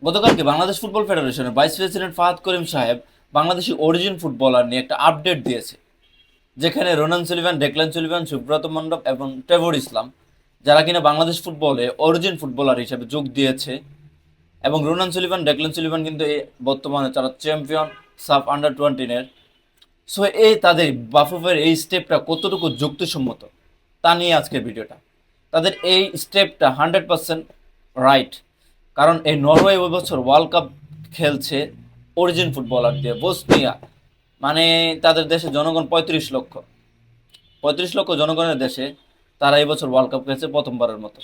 গতকালকে বাংলাদেশ ফুটবল ফেডারেশনের vice president Fahad করিম সাহেব বাংলাদেশি অরিজিন ফুটবলার নিয়ে একটা আপডেট দিয়েছে, যেখানে Ronan Sullivan, Declan Sullivan, Subrata মণ্ডপ এবং ট্রেভর ইসলাম, যারা কিনা বাংলাদেশ ফুটবলে অরিজিন ফুটবলার হিসেবে যোগ দিয়েছে। এবং রোনান সুলিভান, ডেকলান সুলিভান কিন্তু বর্তমানে তারা চ্যাম্পিয়ন সাফ আন্ডার 20-এর। সো এই তাদের বাফুফের এই স্টেপটা কতটুকু যুক্তিসম্মত তা নিয়ে আজকের ভিডিওটা। তাদের এই স্টেপটা 100% রাইট, কারণ এই নরওয়ে ওই বছর ওয়ার্ল্ড কাপ খেলছে অরিজিন ফুটবলার দিয়ে। বসনিয়া মানে তাদের দেশে জনগণ 35 লক্ষ, 35 লক্ষ জনগণের দেশে তারা এই বছর ওয়ার্ল্ড কাপ খেলছে প্রথমবারের মতো।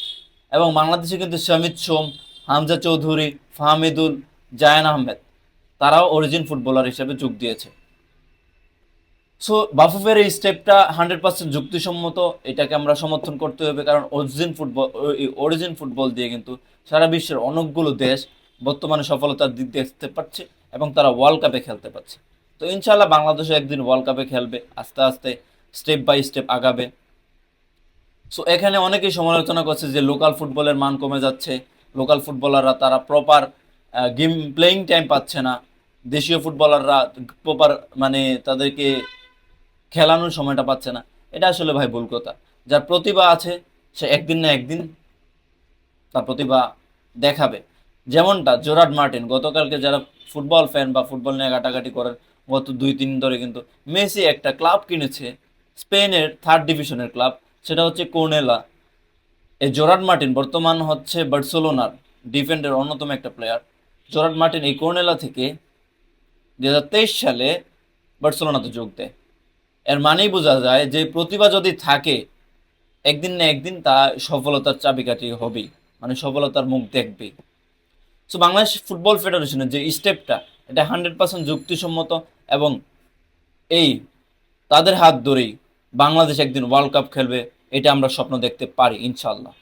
এবং বাংলাদেশে কিন্তু শামিদ সোম, হামজা চৌধুরী, ফাহমিদুল, জায়ান আহমেদ, তারাও অরিজিন ফুটবলার হিসেবে যোগ দিয়েছে। সো বাফুফের এই স্টেপটা 100% যুক্তিসম্মত, এটাকে আমরা সমর্থন করতে হবে, কারণ অরিজিন ফুটবল দিয়ে কিন্তু সারা বিশ্বের অনেকগুলো দেশ বর্তমানে সফলতার দিক দেখতে পাচ্ছে এবং তারা ওয়ার্ল্ড কাপে খেলতে পারছে। তো ইনশাল্লাহ বাংলাদেশও একদিন ওয়ার্ল্ড কাপে খেলবে, আস্তে আস্তে স্টেপ বাই স্টেপ আগাবে। সো এখানে অনেকেই সমালোচনা করছে যে লোকাল ফুটবলের মান কমে যাচ্ছে, লোকাল ফুটবলাররা তারা প্রপার গেম প্লেয়িং টাইম পাচ্ছে না, দেশীয় ফুটবলাররা প্রপার মানে তাদেরকে খেলানোর সময়টা পাচ্ছে না। এটা আসলে ভাই ভুল কথা। যার প্রতিভা আছে সে একদিন না একদিন তার প্রতিভা দেখাবে। যেমনটা জোরাড মার্টিন, গতকালকে যারা ফুটবল ফ্যান বা ফুটবল নিয়ে ঘাটাঘাটি করেন, গত 2-3 ধরে কিন্তু মেসি একটা ক্লাব কিনেছে, স্পেনের 3rd ডিভিশনের ক্লাব, সেটা হচ্ছে কোর্নেলা। এই জোরাড মার্টিন বর্তমান হচ্ছে বার্সেলোনার ডিফেন্ডের অন্যতম একটা প্লেয়ার। জোরাড মার্টিন এই কোর্নেলা থেকে 2023 সালে বার্সেলোনাতে যোগ দেয়। এর মানেই বোঝা যায় যে প্রতিভা যদি থাকে একদিন না একদিন তা সফলতার চাবিকাঠি হবেই, মানে সফলতার মুখ দেখবে। সো বাংলাদেশ ফুটবল ফেডারেশনের যে স্টেপটা, এটা 100% যুক্তিসম্মত। এবং এই তাদের হাত ধরেই বাংলাদেশ একদিন ওয়ার্ল্ড কাপ খেলবে, এটা আমরা স্বপ্ন দেখতে পারি ইনশাল্লাহ।